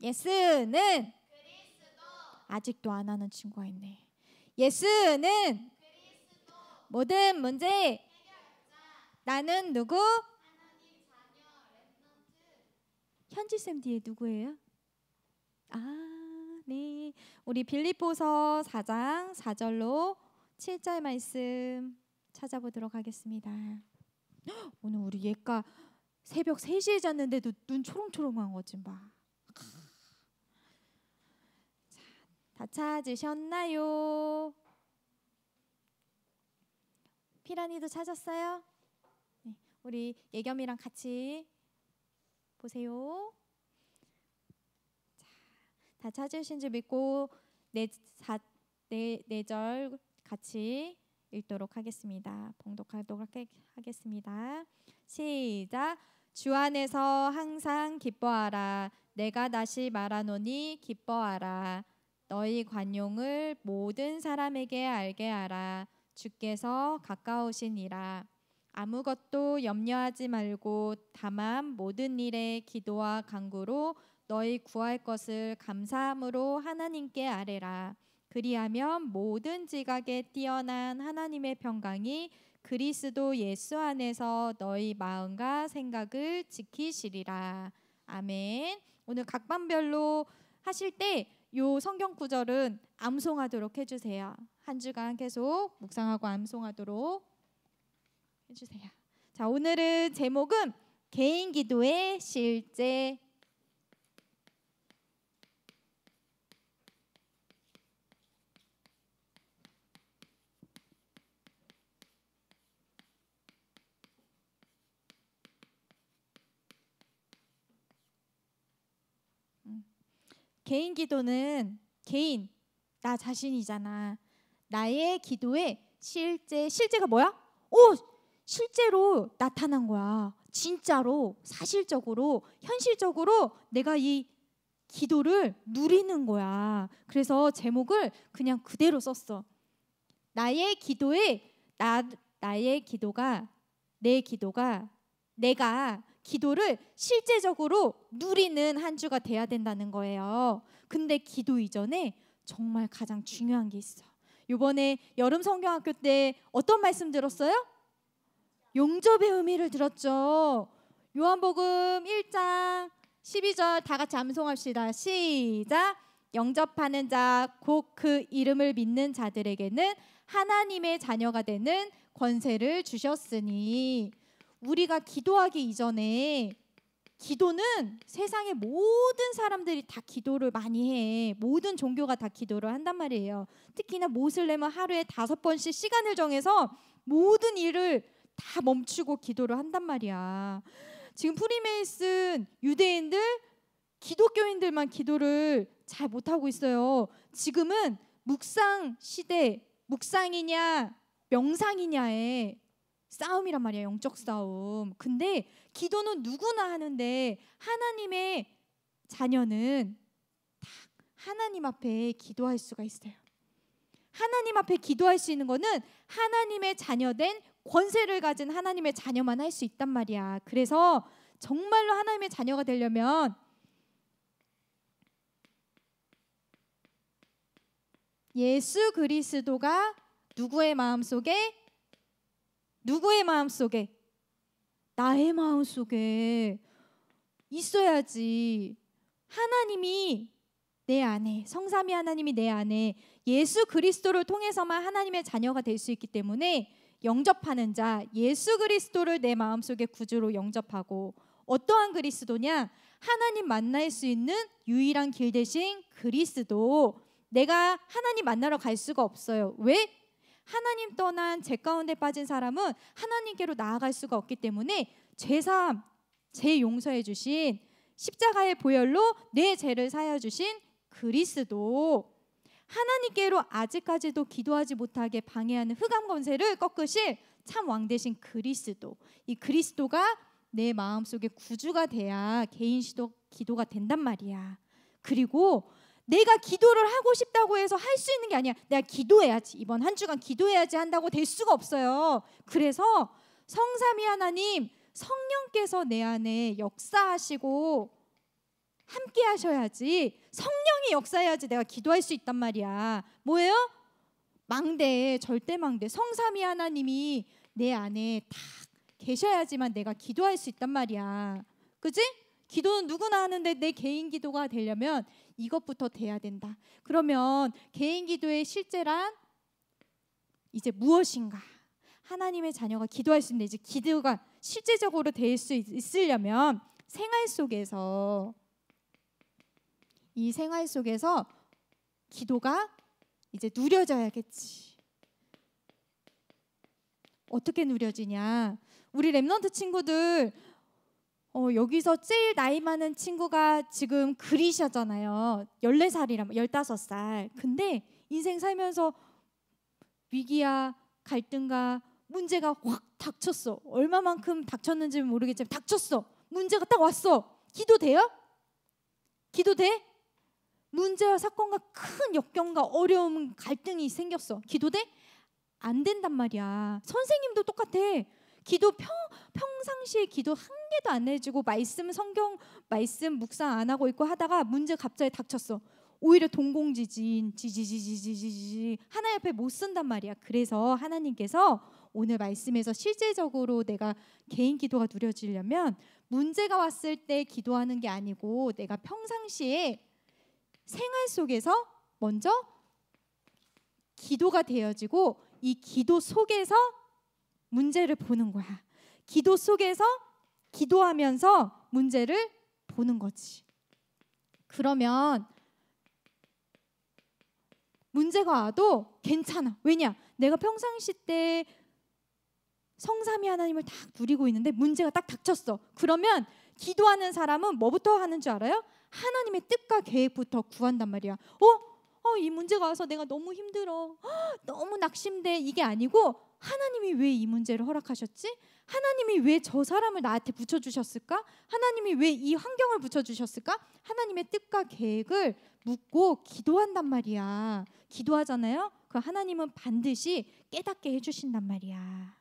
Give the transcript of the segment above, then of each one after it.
예스는 아직도 안 하는 친구가 있네. 예스는 모든 문제 나는 누구? 현지쌤 뒤에 누구예요? 네. 우리 빌립보서 4장 4절로 7절 말씀 찾아보도록 하겠습니다. 오늘 우리 얘가 새벽 3시에 잤는데도 눈 초롱초롱한 것 좀 봐. 다 찾으셨나요? 피라니도 찾았어요? 네, 우리 예겸이랑 같이 보세요. 자, 다 찾으신 줄 믿고 4절 같이 읽도록 하겠습니다. 봉독하도록 하겠습니다. 시작. 주 안에서 항상 기뻐하라. 내가 다시 말하노니 기뻐하라. 너희 관용을 모든 사람에게 알게 하라. 주께서 가까우시니라. 아무것도 염려하지 말고 다만 모든 일에 기도와 간구로 너희 구할 것을 감사함으로 하나님께 아뢰라. 그리하면 모든 지각에 뛰어난 하나님의 평강이 그리스도 예수 안에서 너희 마음과 생각을 지키시리라. 아멘. 오늘 각 반별로 하실 때 요 성경 구절은 암송하도록 해주세요. 한 주간 계속 묵상하고 암송하도록 해주세요. 자, 오늘은 제목은 개인 기도의 실제. 개인 기도는 개인, 나 자신이잖아. 나의 기도의 실제가 뭐야? 실제로 나타난 거야. 진짜로, 사실적으로, 현실적으로 내가 이 기도를 누리는 거야. 그래서 제목을 그냥 그대로 썼어. 나의 기도가 내가 기도를 실제적으로 누리는 한 주가 돼야 된다는 거예요. 근데 기도 이전에 정말 가장 중요한 게 있어. 이번에 여름 성경학교 때 어떤 말씀 들었어요? 용접의 의미를 들었죠. 요한복음 1장 12절 다 같이 암송합시다. 시작. 영접하는 자 곧 그 이름을 믿는 자들에게는 하나님의 자녀가 되는 권세를 주셨으니. 우리가 기도하기 이전에, 기도는 세상의 모든 사람들이 다 기도를 많이 해. 모든 종교가 다 기도를 한단 말이에요. 특히나 모슬렘은 하루에 5번씩 시간을 정해서 모든 일을 다 멈추고 기도를 한단 말이야. 지금 프리메이슨 유대인들, 기독교인들만 기도를 잘 못하고 있어요. 지금은 묵상 시대, 묵상이냐 명상이냐에 싸움이란 말이야. 영적 싸움. 근데 기도는 누구나 하는데 하나님의 자녀는 다 하나님 앞에 기도할 수가 있어요. 하나님 앞에 기도할 수 있는 거는 하나님의 자녀된 권세를 가진 하나님의 자녀만 할 수 있단 말이야. 그래서 정말로 하나님의 자녀가 되려면 예수 그리스도가 누구의 마음속에? 나의 마음속에 있어야지. 하나님이 내 안에, 성삼위 하나님이 내 안에, 예수 그리스도를 통해서만 하나님의 자녀가 될 수 있기 때문에 영접하는 자, 예수 그리스도를 내 마음속에 구주로 영접하고, 어떠한 그리스도냐? 하나님 만날 수 있는 유일한 길 대신 그리스도. 내가 하나님 만나러 갈 수가 없어요. 왜? 하나님 떠난 죄 가운데 빠진 사람은 하나님께로 나아갈 수가 없기 때문에 죄사함, 죄 용서해 주신 십자가의 보혈로 내 죄를 사하여 주신 그리스도, 하나님께로 아직까지도 기도하지 못하게 방해하는 흑암 권세를 꺾으실 참 왕 되신 그리스도. 이 그리스도가 내 마음속에 구주가 돼야 개인 기도가 된단 말이야. 그리고 내가 기도를 하고 싶다고 해서 할 수 있는 게 아니야. 내가 기도해야지, 이번 한 주간 기도해야지 한다고 될 수가 없어요. 그래서 성삼위 하나님, 성령께서 내 안에 역사하시고 함께 하셔야지, 성령이 역사해야지 내가 기도할 수 있단 말이야. 뭐예요? 망대, 절대 망대, 성삼위 하나님이 내 안에 다 계셔야지만 내가 기도할 수 있단 말이야. 그지? 기도는 누구나 하는데 내 개인 기도가 되려면 이것부터 돼야 된다. 그러면 개인 기도의 실제란 이제 무엇인가? 하나님의 자녀가 기도할 수 있는데, 이제 기도가 실제적으로 될 수 있으려면 생활 속에서, 이 생활 속에서 기도가 이제 누려져야겠지. 어떻게 누려지냐? 우리 랩넌트 친구들 여기서 제일 나이 많은 친구가 지금 그리샤잖아요. 14살이라 15살. 근데 인생 살면서 위기야 갈등과 문제가 확 닥쳤어. 얼마만큼 닥쳤는지는 모르겠지만 닥쳤어. 문제가 딱 왔어. 기도돼요? 기도돼? 문제와 사건과 큰 역경과 어려움, 갈등이 생겼어. 기도돼? 안 된단 말이야. 선생님도 똑같아. 기도 평상시에 기도 한 개도 안 해주고 성경 말씀 묵상 안 하고 있고 하다가 문제 갑자기 닥쳤어. 오히려 동공지진, 지지지지지지 하나님 앞에 못 쓴단 말이야. 그래서 하나님께서 오늘 말씀에서 실제적으로 내가 개인 기도가 누려지려면 문제가 왔을 때 기도하는 게 아니고 내가 평상시에 생활 속에서 먼저 기도가 되어지고 이 기도 속에서 문제를 보는 거야. 기도 속에서 기도하면서 문제를 보는 거지. 그러면 문제가 와도 괜찮아. 왜냐? 내가 평상시 때 성삼위 하나님을 딱 누리고 있는데 문제가 딱 닥쳤어. 그러면 기도하는 사람은 뭐부터 하는 줄 알아요? 하나님의 뜻과 계획부터 구한단 말이야. 이 문제가 와서 내가 너무 힘들어. 너무 낙심돼. 이게 아니고 하나님이 왜 이 문제를 허락하셨지? 하나님이 왜 저 사람을 나한테 붙여주셨을까? 하나님이 왜 이 환경을 붙여주셨을까? 하나님의 뜻과 계획을 묻고 기도한단 말이야. 기도하잖아요. 그 하나님은 반드시 깨닫게 해주신단 말이야.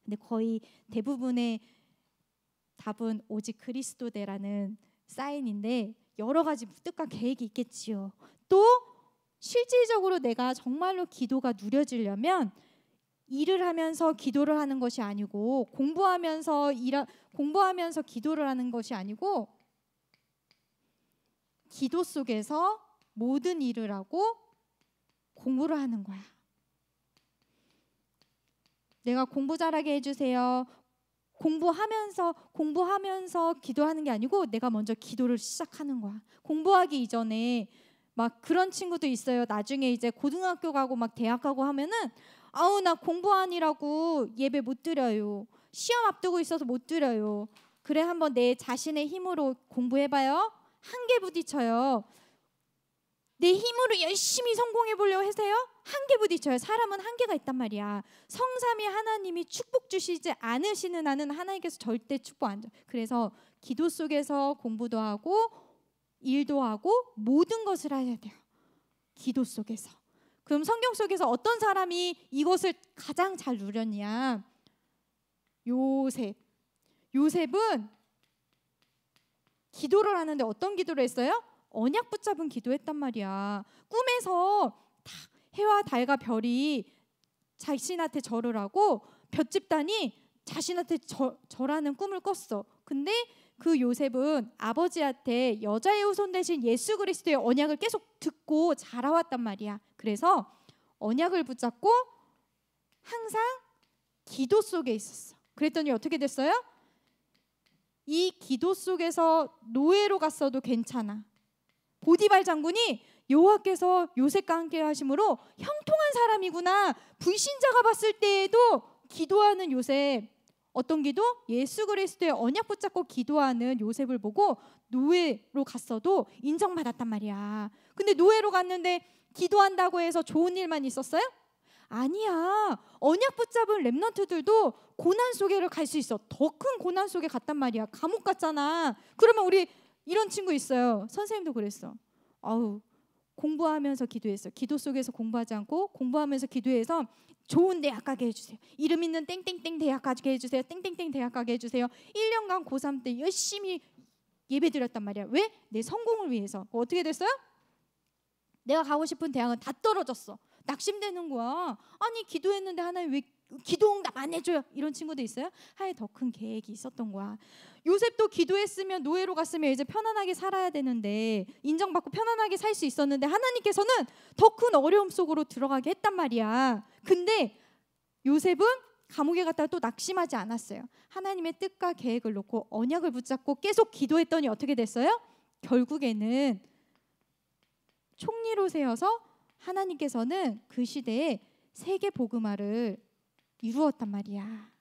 근데 거의 대부분의 답은 오직 그리스도되라는 사인인데 여러 가지 뜻과 계획이 있겠지요. 또 실질적으로 내가 정말로 기도가 누려지려면 일을 하면서 기도를 하는 것이 아니고 공부하면서 기도를 하는 것이 아니고 기도 속에서 모든 일을 하고 공부를 하는 거야. 내가 공부 잘하게 해주세요. 공부하면서 기도하는 게 아니고 내가 먼저 기도를 시작하는 거야. 공부하기 이전에 막 그런 친구도 있어요. 나중에 이제 고등학교 가고 막 대학 가고 하면은 나 공부하느라고 예배 못 드려요. 시험 앞두고 있어서 못 드려요. 그래, 한번 내 자신의 힘으로 공부해봐요. 한계 부딪혀요. 내 힘으로 열심히 성공해 보려고 하세요. 한계 부딪혀요. 사람은 한계가 있단 말이야. 성삼위 하나님이 축복 주시지 않으시는 한은 하나님께서 절대 축복 안 줘. 그래서 기도 속에서 공부도 하고 일도 하고 모든 것을 해야 돼요. 기도 속에서. 그럼 성경 속에서 어떤 사람이 이것을 가장 잘 누렸냐? 요셉은 기도를 하는데 어떤 기도를 했어요? 언약 붙잡은 기도했단 말이야. 꿈에서 다 해와 달과 별이 자신한테 절을 하고 볏 집단이 자신한테 절하는 꿈을 꿨어. 근데 그 요셉은 아버지한테 여자의 후손 대신 예수 그리스도의 언약을 계속 듣고 자라왔단 말이야. 그래서 언약을 붙잡고 항상 기도 속에 있었어. 그랬더니 어떻게 됐어요? 이 기도 속에서 노예로 갔어도 괜찮아. 보디발 장군이 여호와께서 요셉과 함께 하심으로 형통한 사람이구나. 불신자가 봤을 때에도 기도하는 요셉, 어떤 기도? 예수 그리스도의 언약 붙잡고 기도하는 요셉을 보고 노예로 갔어도 인정받았단 말이야. 근데 노예로 갔는데 기도한다고 해서 좋은 일만 있었어요? 아니야. 언약 붙잡은 렘넌트들도 고난 속에를 갈 수 있어. 더 큰 고난 속에 갔단 말이야. 감옥 갔잖아. 그러면 우리 이런 친구 있어요. 선생님도 그랬어. 공부하면서 기도했어. 기도 속에서 공부하지 않고 공부하면서 기도해서 좋은 대학 가게 해주세요. 이름 있는 땡땡땡 대학 가게 해주세요. 땡땡땡 대학 가게 해주세요. 1년간 고3 때 열심히 예배 드렸단 말이야. 왜? 내 성공을 위해서. 어떻게 됐어요? 내가 가고 싶은 대학은 다 떨어졌어. 낙심되는 거야. 아니 기도했는데 하나님 왜 기도응답 안 해줘요? 이런 친구도 있어요? 하나님 더 큰 계획이 있었던 거야. 요셉도 기도했으면 노예로 갔으면 이제 편안하게 살아야 되는데, 인정받고 편안하게 살 수 있었는데 하나님께서는 더 큰 어려움 속으로 들어가게 했단 말이야. 근데 요셉은 감옥에 갔다가 또 낙심하지 않았어요. 하나님의 뜻과 계획을 놓고 언약을 붙잡고 계속 기도했더니 어떻게 됐어요? 결국에는 총리로 세워서 하나님께서는 그 시대에 세계 복음화를 이루었단 말이야.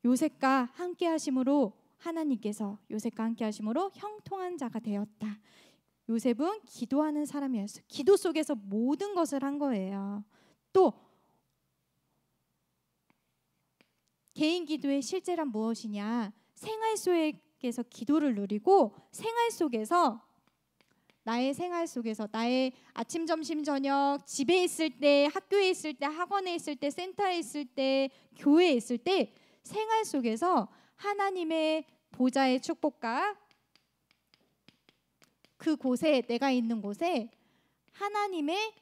요셉과 함께 하심으로 하나님께서 요셉과 함께 하심으로 형통한 자가 되었다. 요셉은 기도하는 사람이었어요. 기도 속에서 모든 것을 한 거예요. 또 개인 기도의 실제란 무엇이냐? 생활 속에서 기도를 누리고 생활 속에서 나의 생활 속에서 나의 아침, 점심, 저녁, 집에 있을 때, 학교에 있을 때, 학원에 있을 때, 센터에 있을 때, 교회에 있을 때 생활 속에서 하나님의 보좌의 축복과 그곳에 내가 있는 곳에 하나님의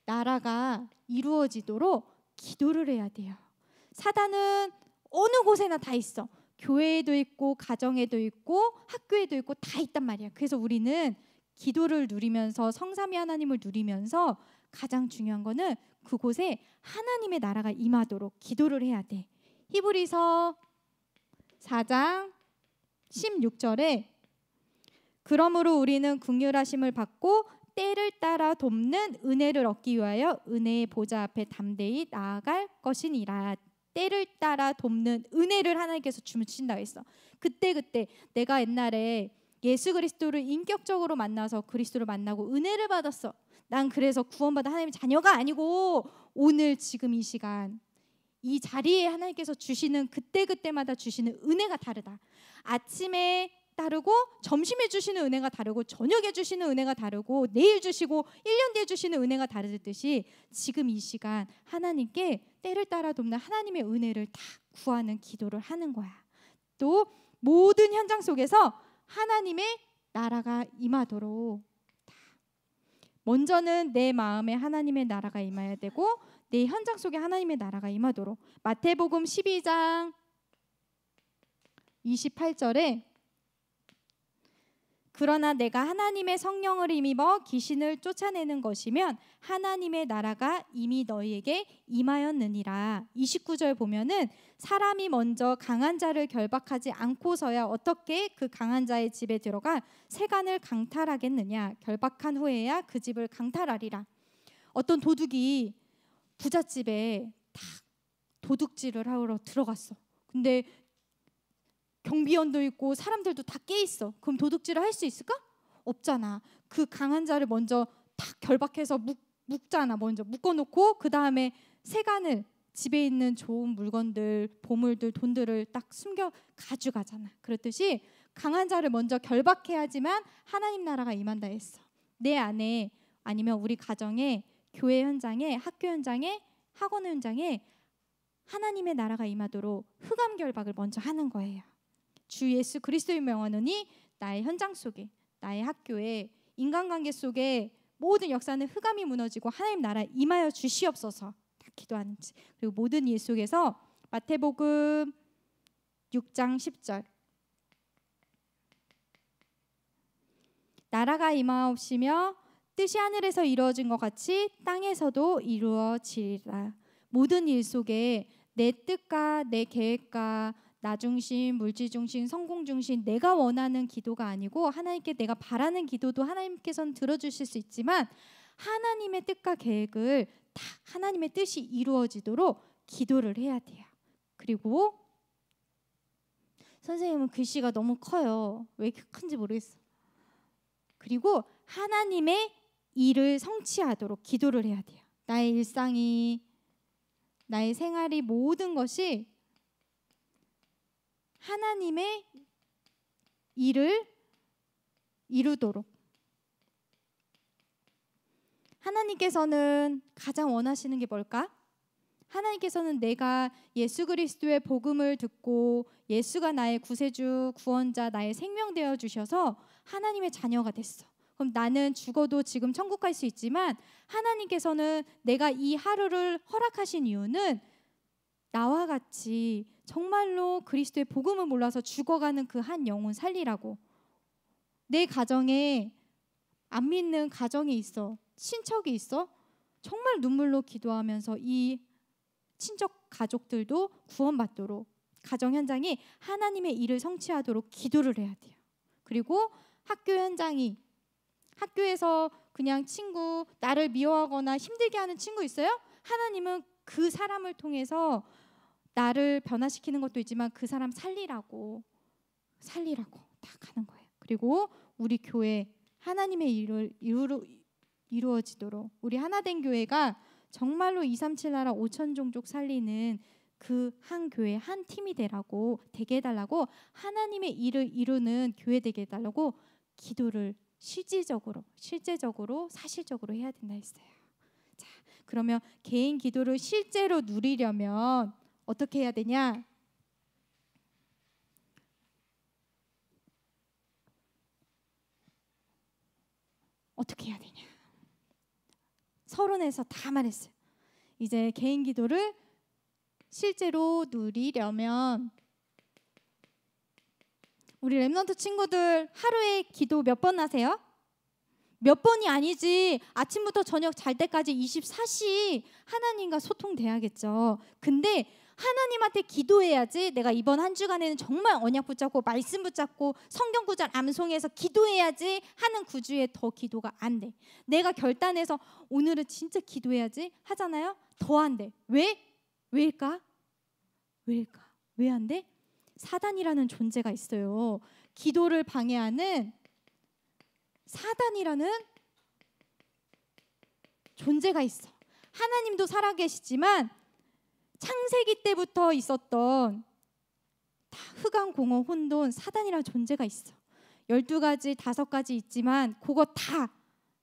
나라가 이루어지도록 기도를 해야 돼요. 사단은 어느 곳에나 다 있어. 교회에도 있고 가정에도 있고 학교에도 있고 다 있단 말이야. 그래서 우리는 기도를 누리면서 성삼위 하나님을 누리면서 가장 중요한 거는 그곳에 하나님의 나라가 임하도록 기도를 해야 돼. 히브리서 4장 16절에 그러므로 우리는 긍휼하심을 받고 때를 따라 돕는 은혜를 얻기 위하여 은혜의 보좌 앞에 담대히 나아갈 것이니라. 때를 따라 돕는 은혜를 하나님께서 주신다고 했어. 그때 내가 옛날에 예수 그리스도를 인격적으로 만나서 그리스도를 만나고 은혜를 받았어. 난 그래서 구원받은 하나님의 자녀가 아니고 오늘 지금 이 시간 이 자리에 하나님께서 주시는 그때마다 주시는 은혜가 다르다. 아침에 다르고 점심에 주시는 은혜가 다르고 저녁에 주시는 은혜가 다르고 내일 주시고 1년 뒤에 주시는 은혜가 다르듯이 지금 이 시간 하나님께 때를 따라 돕는 하나님의 은혜를 다 구하는 기도를 하는 거야. 또 모든 현장 속에서 하나님의 나라가 임하도록 먼저는 내 마음에 하나님의 나라가 임해야 되고 내 현장 속에 하나님의 나라가 임하도록. 마태복음 12장 28절에 그러나 내가 하나님의 성령을 힘입어 귀신을 쫓아내는 것이면 하나님의 나라가 이미 너희에게 임하였느니라. 29절 보면은 사람이 먼저 강한 자를 결박하지 않고서야 어떻게 그 강한 자의 집에 들어가 세간을 강탈하겠느냐. 결박한 후에야 그 집을 강탈하리라. 어떤 도둑이 부잣집에 딱 도둑질을 하러 들어갔어. 근데 경비원도 있고 사람들도 다 깨 있어. 그럼 도둑질을 할 수 있을까? 없잖아. 그 강한 자를 먼저 딱 결박해서 묶잖아. 먼저 묶어놓고 그 다음에 세간을 집에 있는 좋은 물건들, 보물들, 돈들을 딱 숨겨 가져가잖아. 그렇듯이 강한 자를 먼저 결박해야지만 하나님 나라가 임한다 했어. 내 안에 아니면 우리 가정에, 교회 현장에, 학교 현장에, 학원 현장에 하나님의 나라가 임하도록 흑암 결박을 먼저 하는 거예요. 주 예수 그리스도의 명하노니 나의 현장 속에, 나의 학교에, 인간관계 속에 모든 역사는 흑암이 무너지고 하나님 나라 임하여 주시옵소서 다 기도하는지. 그리고 모든 일 속에서 마태복음 6장 10절 나라가 임하옵시며 뜻이 하늘에서 이루어진 것 같이 땅에서도 이루어지리라. 모든 일 속에 내 뜻과 내 계획과 나 중심, 물질 중심, 성공 중심 내가 원하는 기도가 아니고 하나님께 내가 바라는 기도도 하나님께서는 들어주실 수 있지만 하나님의 뜻과 계획을 다 하나님의 뜻이 이루어지도록 기도를 해야 돼요. 그리고 선생님은 글씨가 너무 커요. 왜 이렇게 큰지 모르겠어. 그리고 하나님의 일을 성취하도록 기도를 해야 돼요. 나의 일상이, 나의 생활이 모든 것이 하나님의 일을 이루도록 하나님께서는 가장 원하시는 게 뭘까? 하나님께서는 내가 예수 그리스도의 복음을 듣고 예수가 나의 구세주, 구원자, 나의 생명 되어 주셔서 하나님의 자녀가 됐어. 그럼 나는 죽어도 지금 천국 갈 수 있지만 하나님께서는 내가 이 하루를 허락하신 이유는 나와 같이 정말로 그리스도의 복음을 몰라서 죽어가는 그 한 영혼 살리라고. 내 가정에 안 믿는 가정이 있어, 친척이 있어, 정말 눈물로 기도하면서 이 친척 가족들도 구원받도록, 가정 현장이 하나님의 일을 성취하도록 기도를 해야 돼요. 그리고 학교 현장이, 학교에서 그냥 친구, 나를 미워하거나 힘들게 하는 친구 있어요? 하나님은 그 사람을 통해서 나를 변화시키는 것도 있지만 그 사람 살리라고 다 가는 거예요. 그리고 우리 교회 하나님의 일을 이루어지도록, 우리 하나된 교회가 정말로 237 나라 5천 종족 살리는 그 한 교회 한 팀이 되게 해달라고, 하나님의 일을 이루는 교회 되게 해달라고 기도를 실질적으로 사실적으로 해야 된다 했어요. 자, 그러면 개인 기도를 실제로 누리려면 어떻게 해야 되냐? 어떻게 해야 되냐? 서론에서 다 말했어요. 이제 개인 기도를 실제로 누리려면 우리 렘넌트 친구들 하루에 기도 몇 번 하세요? 몇 번이 아니지. 아침부터 저녁 잘 때까지 24시 하나님과 소통돼야겠죠. 근데 하나님한테 기도해야지. 내가 이번 한 주간에는 정말 언약 붙잡고 말씀 붙잡고 성경 구절 암송해서 기도해야지 하는 구주에 더 기도가 안 돼. 내가 결단해서 오늘은 진짜 기도해야지 하잖아요. 더 안 돼. 왜일까? 왜 안 돼? 사단이라는 존재가 있어요. 기도를 방해하는 사단이라는 존재가 있어. 하나님도 살아계시지만 창세기 때부터 있었던 다 흑암, 공허, 혼돈, 사단이라는 존재가 있어. 12가지, 5가지 있지만 그거 다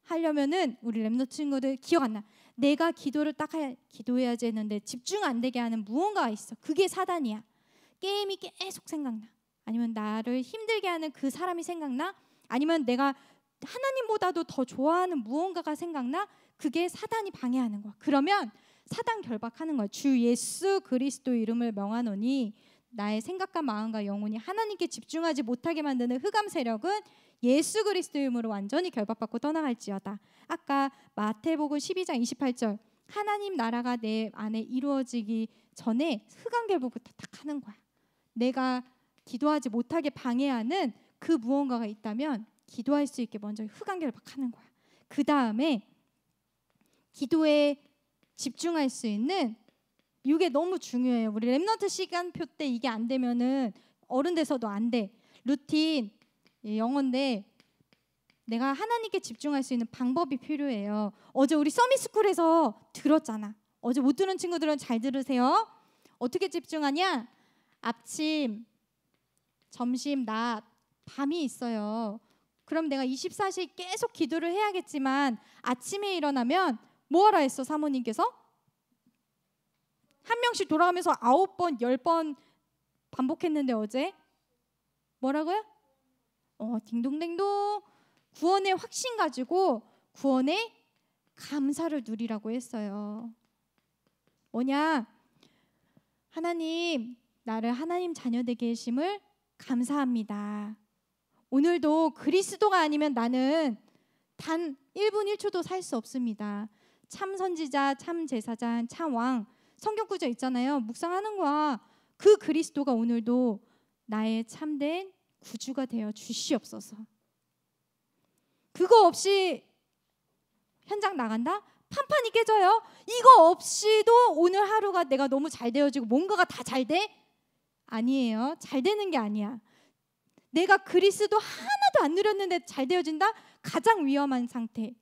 하려면은 우리 렘넌트 친구들 기억 안 나. 내가 기도를 기도해야지 했는데 집중 안 되게 하는 무언가가 있어. 그게 사단이야. 게임이 계속 생각나. 아니면 나를 힘들게 하는 그 사람이 생각나. 아니면 내가 하나님보다도 더 좋아하는 무언가가 생각나. 그게 사단이 방해하는 거야. 그러면 사단 결박하는 거야. 주 예수 그리스도 이름을 명하노니 나의 생각과 마음과 영혼이 하나님께 집중하지 못하게 만드는 흑암 세력은 예수 그리스도 이름으로 완전히 결박받고 떠나갈지어다. 아까 마태복음 12장 28절 하나님 나라가 내 안에 이루어지기 전에 흑암 결박부터 딱 하는 거야. 내가 기도하지 못하게 방해하는 그 무언가가 있다면 기도할 수 있게 먼저 흑암 결박하는 거야. 그 다음에 기도에 집중할 수 있는, 이게 너무 중요해요. 우리 렘넌트 시간표 때 이게 안 되면은 어른 돼서도 안 돼. 루틴 영어인데 내가 하나님께 집중할 수 있는 방법이 필요해요. 어제 우리 서밋스쿨에서 들었잖아. 어제 못 들은 친구들은 잘 들으세요. 어떻게 집중하냐? 아침, 점심, 낮, 밤이 있어요. 그럼 내가 24시 계속 기도를 해야겠지만 아침에 일어나면 뭐 하라 했어? 사모님께서? 한 명씩 돌아가면서 9번, 10번 반복했는데 어제? 뭐라고요? 딩동댕동. 구원의 확신 가지고 구원의 감사를 누리라고 했어요. 뭐냐? 하나님, 나를 하나님 자녀 되게 하심을 감사합니다. 오늘도 그리스도가 아니면 나는 단 1분 1초도 살 수 없습니다. 참 선지자, 참 제사장, 참 왕, 성경 구절 있잖아요. 묵상하는 거야. 그 그리스도가 오늘도 나의 참된 구주가 되어 주시옵소서. 그거 없이 현장 나간다? 판판이 깨져요. 이거 없이도 오늘 하루가 내가 너무 잘 되어지고 뭔가가 다 잘 돼? 아니에요. 잘 되는 게 아니야. 내가 그리스도 하나도 안 누렸는데 잘 되어진다? 가장 위험한 상태.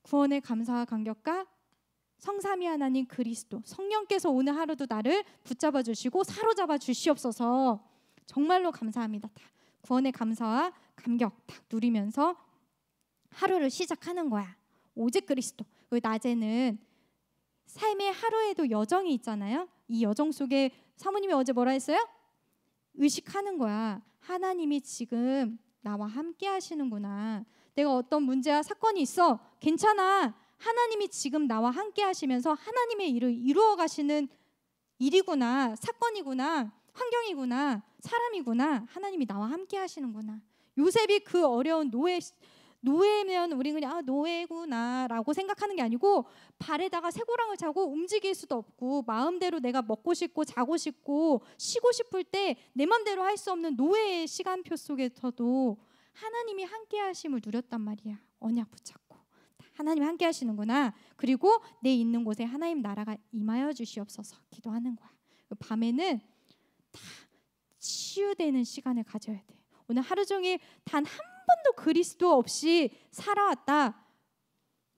구원의 감사와 감격과 성삼위 하나님 그리스도 성령께서 오늘 하루도 나를 붙잡아 주시고 사로잡아 주시옵소서. 정말로 감사합니다. 구원의 감사와 감격 딱 누리면서 하루를 시작하는 거야. 오직 그리스도. 낮에는 삶의 하루에도 여정이 있잖아요. 이 여정 속에 사모님이 어제 뭐라 했어요? 의식하는 거야. 하나님이 지금 나와 함께 하시는구나. 내가 어떤 문제와 사건이 있어. 괜찮아. 하나님이 지금 나와 함께 하시면서 하나님의 일을 이루어 가시는 일이구나. 사건이구나. 환경이구나. 사람이구나. 하나님이 나와 함께 하시는구나. 요셉이 그 어려운 노예면 우리는 그냥 노예구나라고 생각하는 게 아니고 발에다가 쇠고랑을 차고 움직일 수도 없고 마음대로 내가 먹고 싶고 자고 싶고 쉬고 싶을 때 내 맘대로 할 수 없는 노예의 시간표 속에서도 하나님이 함께 하심을 누렸단 말이야. 언약 붙잡고 하나님 함께 하시는구나. 그리고 내 있는 곳에 하나님 나라가 임하여 주시옵소서 기도하는 거야. 밤에는 다 치유되는 시간을 가져야 돼. 오늘 하루 종일 단 한 번도 그리스도 없이 살아왔다.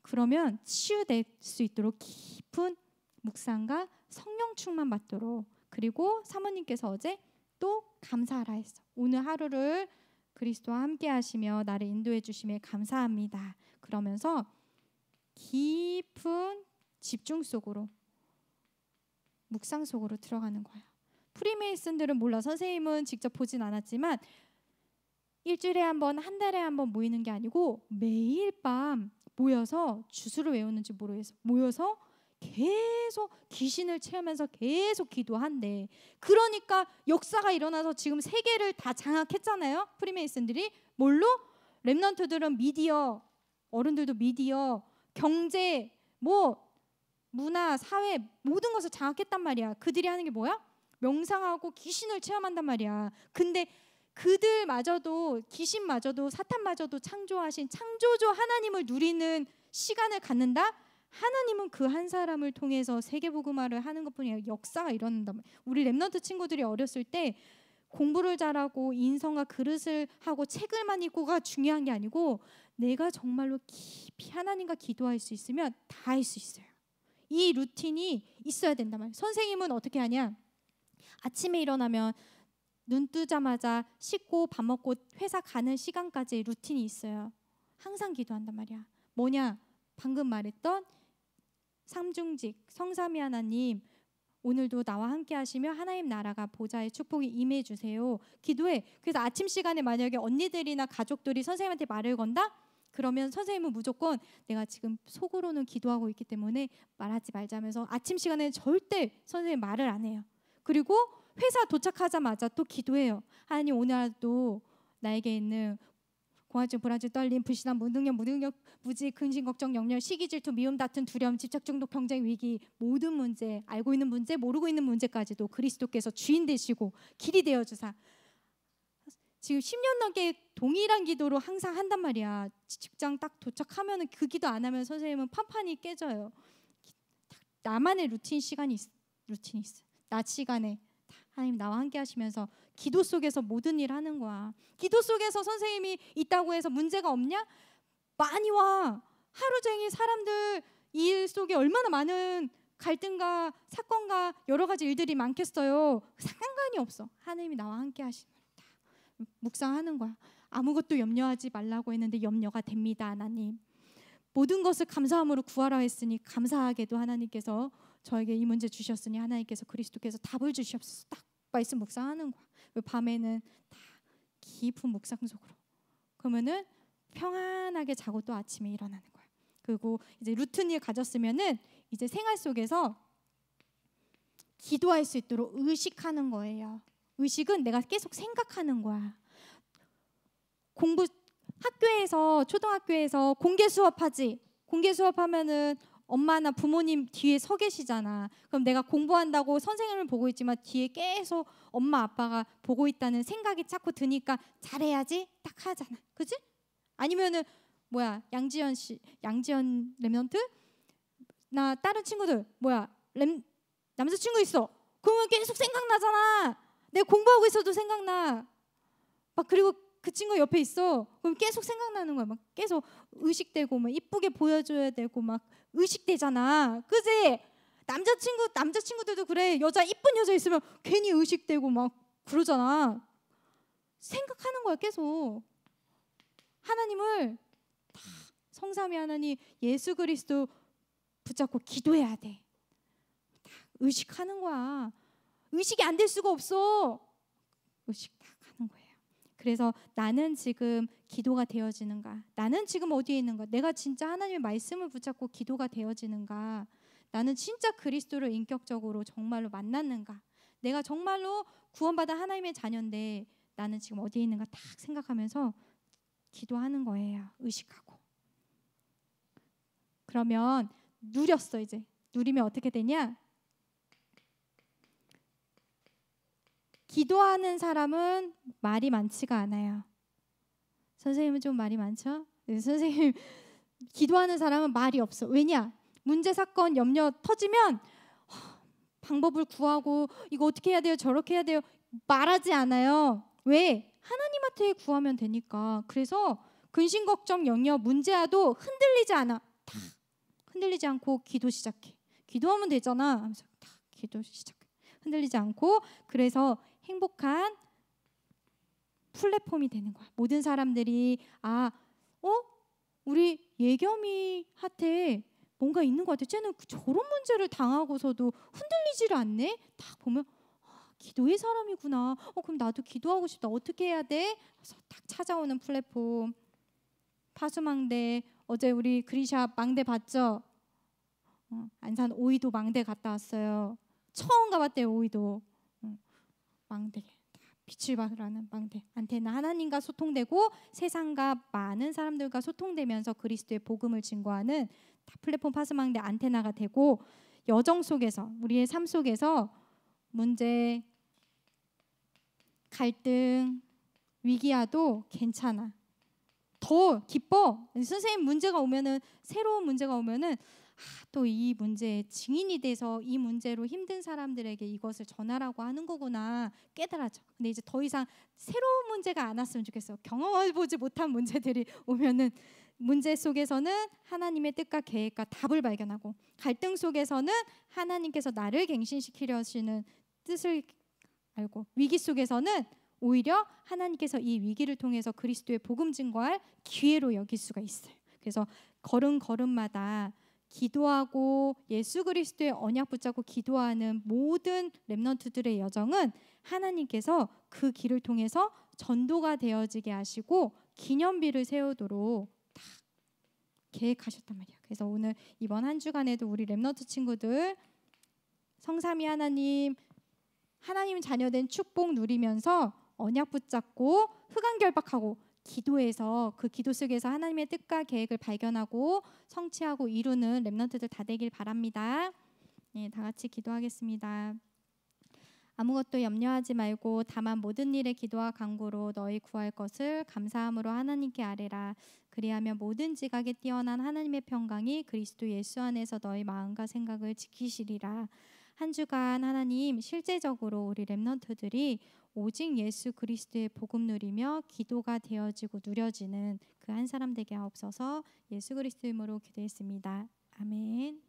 그러면 치유될 수 있도록 깊은 묵상과 성령 충만 받도록. 그리고 사모님께서 어제 또 감사하라 했어. 오늘 하루를 그리스도와 함께 하시며 나를 인도해 주심에 감사합니다. 그러면서 깊은 집중 속으로 묵상 속으로 들어가는 거야. 프리메이슨들은 몰라. 선생님은 직접 보진 않았지만 일주일에 한 번, 한 달에 한 번 모이는 게 아니고 매일 밤 모여서 주수를 외우는지 모르겠어. 모여서 계속 귀신을 체험하면서 계속 기도한대. 그러니까 역사가 일어나서 지금 세계를 다 장악했잖아요. 프리메이슨들이. 뭘로? 렘넌트들은 미디어, 어른들도 미디어, 경제, 문화, 사회 모든 것을 장악했단 말이야. 그들이 하는 게 뭐야? 명상하고 귀신을 체험한단 말이야. 근데 그들마저도 귀신마저도 사탄마저도 창조하신 창조주 하나님을 누리는 시간을 갖는다? 하나님은 그 한 사람을 통해서 세계복음화를 하는 것뿐이 아니라 역사가 일어난단 말이야. 우리 렘넌트 친구들이 어렸을 때 공부를 잘하고 인성과 그릇을 하고 책을만 읽고가 중요한 게 아니고 내가 정말로 깊이 하나님과 기도할 수 있으면 다 할 수 있어요. 이 루틴이 있어야 된단 말이야. 선생님은 어떻게 하냐? 아침에 일어나면 눈 뜨자마자 씻고 밥 먹고 회사 가는 시간까지 루틴이 있어요. 항상 기도한단 말이야. 뭐냐? 방금 말했던 삼중직 성삼위 하나님 오늘도 나와 함께 하시며 하나님 나라가 보좌의 축복이 임해 주세요. 기도해. 그래서 아침 시간에 만약에 언니들이나 가족들이 선생님한테 말을 건다? 그러면 선생님은 무조건 내가 지금 속으로는 기도하고 있기 때문에 말하지 말자면서 아침 시간에는 절대 선생님 말을 안 해요. 그리고 회사 도착하자마자 또 기도해요. 하나님 오늘 하루도 나에게 있는 공황증, 불안증, 떨림, 불신앙, 무능력, 무지, 근심, 걱정, 역열, 시기, 질투, 미움, 다툼, 두려움, 집착, 중독, 경쟁, 위기 모든 문제, 알고 있는 문제, 모르고 있는 문제까지도 그리스도께서 주인 되시고 길이 되어 주사. 지금 10년 넘게 동일한 기도로 항상 한단 말이야. 직장 딱 도착하면 그 기도 안 하면 선생님은 판판이 깨져요. 나만의 루틴이 있어. 낮 시간에 하나님 나와 함께 하시면서 기도 속에서 모든 일 하는 거야. 기도 속에서 선생님이 있다고 해서 문제가 없냐? 많이 와. 하루 종일 사람들 일 속에 얼마나 많은 갈등과 사건과 여러 가지 일들이 많겠어요. 상관이 없어. 하나님이 나와 함께 하시면 다 묵상하는 거야. 아무것도 염려하지 말라고 했는데 염려가 됩니다. 하나님. 모든 것을 감사함으로 구하라 했으니 감사하게도 하나님께서 저에게 이 문제 주셨으니 하나님께서 그리스도께서 답을 주시옵소서. 딱 말씀 묵상하는 거야. 밤에는 다 깊은 묵상 속으로. 그러면은 평안하게 자고 또 아침에 일어나는 거야. 그리고 이제 루틴을 가졌으면은 이제 생활 속에서 기도할 수 있도록 의식하는 거예요. 의식은 내가 계속 생각하는 거야. 학교에서 초등학교에서 공개 수업하지. 공개 수업하면은 엄마나 부모님 뒤에 서 계시잖아. 그럼 내가 공부한다고 선생님을 보고 있지만 뒤에 계속 엄마 아빠가 보고 있다는 생각이 자꾸 드니까 잘해야지 딱 하잖아. 그지? 아니면은 양지연 렘넌트? 나 다른 친구들 남자친구 있어. 그러면 계속 생각나잖아. 내가 공부하고 있어도 생각나. 그리고 그 친구 옆에 있어. 그럼 계속 생각나는 거야. 계속 의식되고 이쁘게 보여줘야 되고 의식되잖아. 그지? 남자친구들도 그래. 이쁜 여자 있으면 괜히 의식되고 그러잖아. 생각하는 거야. 계속 하나님을 다 다 성삼위 하나님 예수 그리스도 붙잡고 기도해야 돼. 다 의식하는 거야. 의식이 안 될 수가 없어. 의식 다 하는 거예요. 그래서 나는 지금 기도가 되어지는가? 나는 지금 어디에 있는가? 내가 진짜 하나님의 말씀을 붙잡고 기도가 되어지는가? 나는 진짜 그리스도를 인격적으로 정말로 만났는가? 내가 정말로 구원받은 하나님의 자녀인데 나는 지금 어디에 있는가 딱 생각하면서 기도하는 거예요. 의식하고. 그러면 누렸어 이제. 누리면 어떻게 되냐? 기도하는 사람은 말이 많지가 않아요. 선생님은 좀 말이 많죠? 네, 선생님 기도하는 사람은 말이 없어. 왜냐? 문제 사건 염려 터지면 방법을 구하고 이거 어떻게 해야 돼요? 저렇게 해야 돼요? 말하지 않아요. 왜? 하나님한테 구하면 되니까. 그래서 근심 걱정 염려 문제와도 흔들리지 않아. 다 흔들리지 않고 기도 시작해. 기도하면 되잖아 하면서 다 기도 시작해. 흔들리지 않고. 그래서 행복한 플랫폼이 되는 거야. 모든 사람들이 우리 예겸이한테 뭔가 있는 것 같아. 쟤는 저런 문제를 당하고서도 흔들리지를 않네. 딱 보면 기도의 사람이구나. 그럼 나도 기도하고 싶다. 어떻게 해야 돼? 그래서 딱 찾아오는 플랫폼. 파수망대. 어제 우리 그리샵 망대 봤죠? 안산 오이도 망대 갔다 왔어요. 처음 가봤대요. 오이도. 망대. 빛을 발하는 망대. 안테나 하나님과 소통되고 세상과 많은 사람들과 소통되면서 그리스도의 복음을 증거하는 플랫폼 파수망대 안테나가 되고, 여정 속에서 우리의 삶 속에서 문제, 갈등, 위기와도 괜찮아. 더 기뻐. 선생님 문제가 오면은, 새로운 문제가 오면은 또 이 문제에 증인이 돼서 이 문제로 힘든 사람들에게 이것을 전하라고 하는 거구나 깨달아져. 근데 이제 더 이상 새로운 문제가 안 왔으면 좋겠어. 경험해보지 못한 문제들이 오면은 문제 속에서는 하나님의 뜻과 계획과 답을 발견하고, 갈등 속에서는 하나님께서 나를 갱신시키려 하시는 뜻을 알고, 위기 속에서는 오히려 하나님께서 이 위기를 통해서 그리스도의 복음 증거할 기회로 여길 수가 있어요. 그래서 걸음걸음마다 기도하고 예수 그리스도의 언약 붙잡고 기도하는 모든 렘넌트들의 여정은 하나님께서 그 길을 통해서 전도가 되어지게 하시고 기념비를 세우도록 다 계획하셨단 말이야. 그래서 오늘 이번 한 주간에도 우리 렘넌트 친구들 성삼위 하나님 자녀된 축복 누리면서 언약 붙잡고 흑암결박하고 기도해서 그 기도 속에서 하나님의 뜻과 계획을 발견하고 성취하고 이루는 렘넌트들 다 되길 바랍니다. 네, 다 같이 기도하겠습니다. 아무것도 염려하지 말고 다만 모든 일에 기도와 간구로 너희 구할 것을 감사함으로 하나님께 아뢰라. 그리하면 모든 지각에 뛰어난 하나님의 평강이 그리스도 예수 안에서 너희 마음과 생각을 지키시리라. 한 주간 하나님 실제적으로 우리 렘넌트들이 오직 예수 그리스도의 복음 누리며 기도가 되어지고 누려지는 그 한 사람 되게 하옵소서. 예수 그리스도 이름으로 기도했습니다. 아멘.